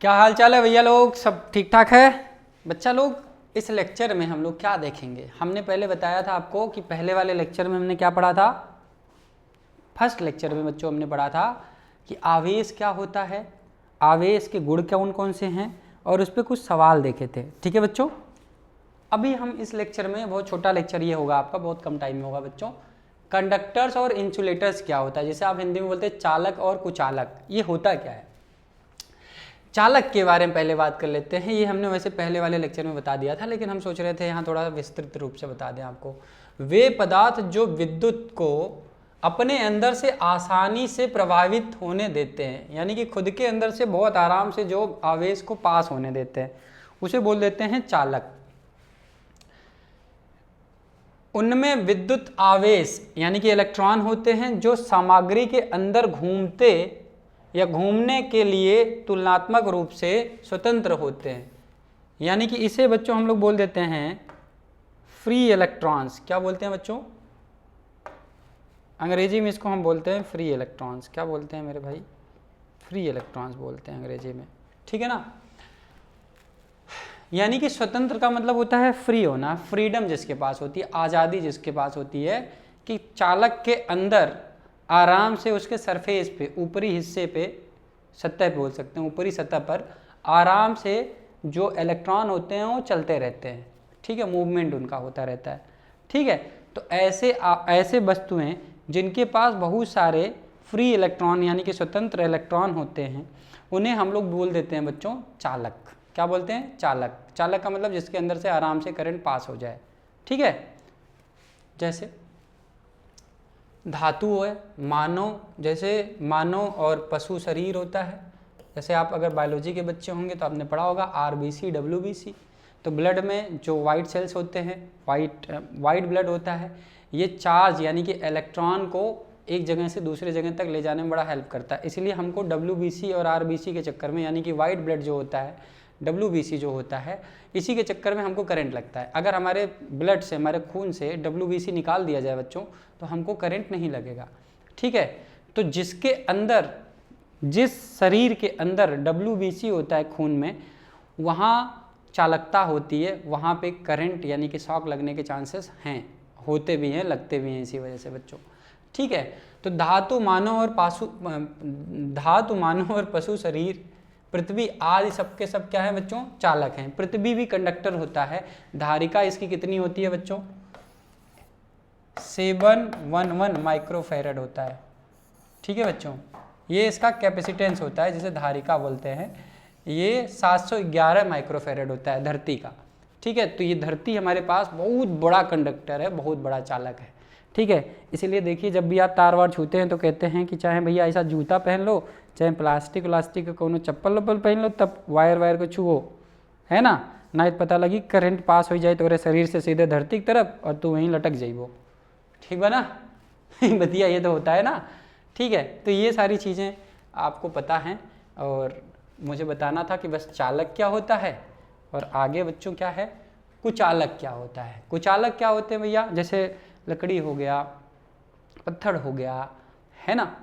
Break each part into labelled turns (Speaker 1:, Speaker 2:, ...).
Speaker 1: क्या हाल चाल है भैया लोग, सब ठीक ठाक है। बच्चा लोग, इस लेक्चर में हम लोग क्या देखेंगे, हमने पहले बताया था आपको कि पहले वाले लेक्चर में हमने क्या पढ़ा था। फर्स्ट लेक्चर में बच्चों हमने पढ़ा था कि आवेश क्या होता है, आवेश के गुण कौन कौन से हैं, और उस पर कुछ सवाल देखे थे। ठीक है बच्चों, अभी हम इस लेक्चर में, बहुत छोटा लेक्चर ये होगा आपका, बहुत कम टाइम में होगा बच्चों, कंडक्टर्स और इंसुलेटर्स क्या होता है, जैसे आप हिंदी में बोलते हैं चालक और कुचालक, ये होता क्या है। चालक के बारे में पहले बात कर लेते हैं। ये हमने वैसे पहले वाले लेक्चर में बता दिया था, लेकिन हम सोच रहे थे यहाँ थोड़ा विस्तृत रूप से बता दें आपको। वे पदार्थ जो विद्युत को अपने अंदर से आसानी से प्रभावित होने देते हैं, यानी कि खुद के अंदर से बहुत आराम से जो आवेश को पास होने देते हैं, उसे बोल देते हैं चालक। उनमें विद्युत आवेश यानी कि इलेक्ट्रॉन होते हैं जो सामग्री के अंदर घूमते या घूमने के लिए तुलनात्मक रूप से स्वतंत्र होते हैं, यानी कि इसे बच्चों हम लोग बोल देते हैं फ्री इलेक्ट्रॉन्स। क्या बोलते हैं बच्चों, अंग्रेजी में इसको हम बोलते हैं फ्री इलेक्ट्रॉन्स। क्या बोलते हैं मेरे भाई, फ्री इलेक्ट्रॉन्स बोलते हैं अंग्रेजी में, ठीक है ना। यानी कि स्वतंत्र का मतलब होता है फ्री होना, फ्रीडम जिसके पास होती है, आज़ादी जिसके पास होती है, कि चालक के अंदर आराम से उसके सरफेस पे, ऊपरी हिस्से पे, सतह पे बोल सकते हैं, ऊपरी सतह पर आराम से जो इलेक्ट्रॉन होते हैं वो चलते रहते हैं, ठीक है, मूवमेंट उनका होता रहता है, ठीक है। तो ऐसे वस्तुएं जिनके पास बहुत सारे फ्री इलेक्ट्रॉन यानी कि स्वतंत्र इलेक्ट्रॉन होते हैं, उन्हें हम लोग बोल देते हैं बच्चों चालक। क्या बोलते हैं, चालक। चालक का मतलब जिसके अंदर से आराम से करंट पास हो जाए, ठीक है। जैसे धातु है, मानव, जैसे मानव और पशु शरीर होता है। जैसे आप अगर बायोलॉजी के बच्चे होंगे तो आपने पढ़ा होगा RBC WBC। तो ब्लड में जो वाइट सेल्स होते हैं, वाइट ब्लड होता है, ये चार्ज यानी कि इलेक्ट्रॉन को एक जगह से दूसरे जगह तक ले जाने में बड़ा हेल्प करता है। इसलिए हमको WBC और RBC के चक्कर में, यानी कि वाइट ब्लड जो होता है, WBC जो होता है, इसी के चक्कर में हमको करंट लगता है। अगर हमारे ब्लड से, हमारे खून से WBC निकाल दिया जाए बच्चों, तो हमको करंट नहीं लगेगा, ठीक है। तो जिसके अंदर, जिस शरीर के अंदर WBC होता है खून में, वहाँ चालकता होती है, वहाँ पे करंट यानी कि शॉक लगने के चांसेस हैं, होते भी हैं, लगते भी हैं इसी वजह से बच्चों, ठीक है। तो धातु, मानव और पशु शरीर, पृथ्वी आदि सबके सब क्या है बच्चों, चालक हैं। पृथ्वी भी कंडक्टर होता है। धारिका इसकी कितनी होती है बच्चों, 711 माइक्रोफैरड होता है, ठीक है बच्चों। ये इसका कैपेसिटेंस होता है, जिसे धारिका बोलते हैं। ये 711 माइक्रोफैरड होता है धरती का, ठीक है। तो ये धरती हमारे पास बहुत बड़ा कंडक्टर है, बहुत बड़ा चालक है, ठीक है। इसीलिए देखिए, जब भी आप तार वार छूते हैं तो कहते हैं कि चाहे भैया ऐसा जूता पहन लो, चाहे प्लास्टिक का कोनो चप्पल पहन लो, तब वायर को छुओ, है ना, नहीं पता लगी करंट पास हो जाए तो शरीर से सीधे धरती की तरफ, और तू वहीं लटक जाइबो, ठीक बा ना। बढ़िया, ये तो होता है ना, ठीक है। तो ये सारी चीज़ें आपको पता हैं, और मुझे बताना था कि बस चालक क्या होता है, और आगे बच्चों क्या है, कुचालक क्या होता है। कुचालक क्या होते हैं भैया, जैसे लकड़ी हो गया, पत्थर हो गया, है ना,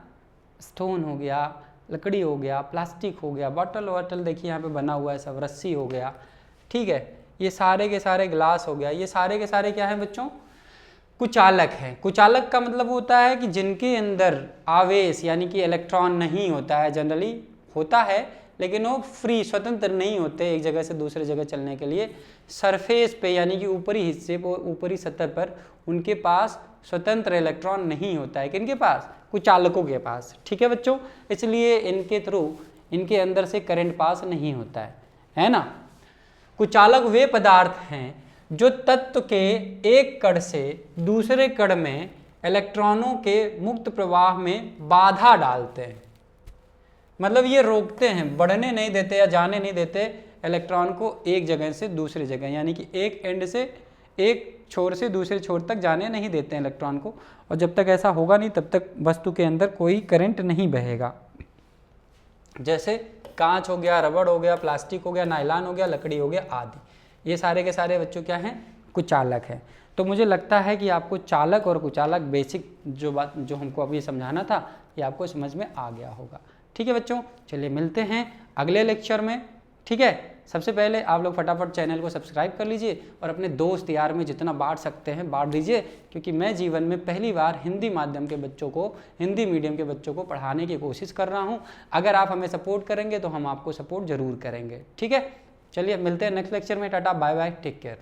Speaker 1: स्टोन हो गया, लकड़ी हो गया, प्लास्टिक हो गया, बॉटल देखिए यहाँ पे बना हुआ है सब, रस्सी हो गया, ठीक है, ये सारे के सारे ग्लास हो गया, ये सारे के सारे क्या है बच्चों, कुचालक है। कुचालक का मतलब होता है कि जिनके अंदर आवेश यानी कि इलेक्ट्रॉन नहीं होता है, जनरली होता है लेकिन वो फ्री, स्वतंत्र नहीं होते एक जगह से दूसरे जगह चलने के लिए, सरफेस पे यानी कि ऊपरी हिस्से पर, ऊपरी सतह पर उनके पास स्वतंत्र इलेक्ट्रॉन नहीं होता है। किनके पास, कुचालकों के पास, ठीक है बच्चों। इसलिए इनके थ्रू, इनके अंदर से करंट पास नहीं होता है ना। कुचालक वे पदार्थ हैं जो तत्व के एक कण से दूसरे कण में इलेक्ट्रॉनों के मुक्त प्रवाह में बाधा डालते हैं। मतलब ये रोकते हैं, बढ़ने नहीं देते या जाने नहीं देते इलेक्ट्रॉन को एक जगह से दूसरी जगह, यानी कि एक एंड से, एक छोर से दूसरे छोर तक जाने नहीं देते हैं इलेक्ट्रॉन को। और जब तक ऐसा होगा नहीं, तब तक वस्तु के अंदर कोई करंट नहीं बहेगा। जैसे कांच हो गया, रबड़ हो गया, प्लास्टिक हो गया, नायलॉन हो गया, लकड़ी हो गया आदि, ये सारे के सारे बच्चों क्या हैं, कुचालक हैं। तो मुझे लगता है कि आपको चालक और कुचालक बेसिक जो बात, जो हमको अभी समझाना था, ये आपको समझ में आ गया होगा, ठीक है बच्चों, चलिए मिलते हैं अगले लेक्चर में। ठीक है, सबसे पहले आप लोग फटाफट चैनल को सब्सक्राइब कर लीजिए और अपने दोस्त यार में जितना बांट सकते हैं बांट दीजिए, क्योंकि मैं जीवन में पहली बार हिंदी माध्यम के बच्चों को, हिंदी मीडियम के बच्चों को पढ़ाने की कोशिश कर रहा हूं। अगर आप हमें सपोर्ट करेंगे तो हम आपको सपोर्ट जरूर करेंगे। ठीक है, चलिए मिलते हैं नेक्स्ट लेक्चर में। Tata bye bye, take care.